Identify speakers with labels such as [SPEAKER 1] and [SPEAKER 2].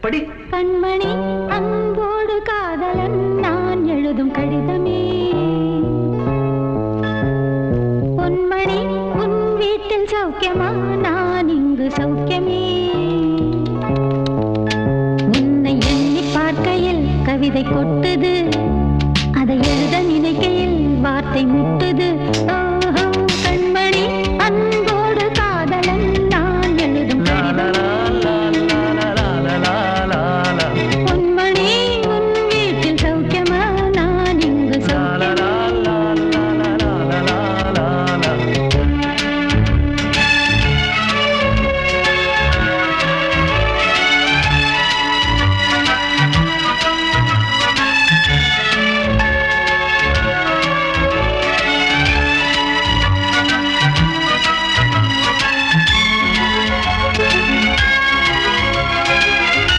[SPEAKER 1] படி.
[SPEAKER 2] கண்மணி அன்போடு காதலன் நான் எழுதும் கடிதமே. பொன்மணி உன் வீட்டில் சௌக்கியமா, நான் இங்கு சௌக்கியமே. உன்னை எண்ணி பார்க்கையில் கவிதை கொட்டுது, அதை எழுத நினைக்கையில் வார்த்தை முட்டு.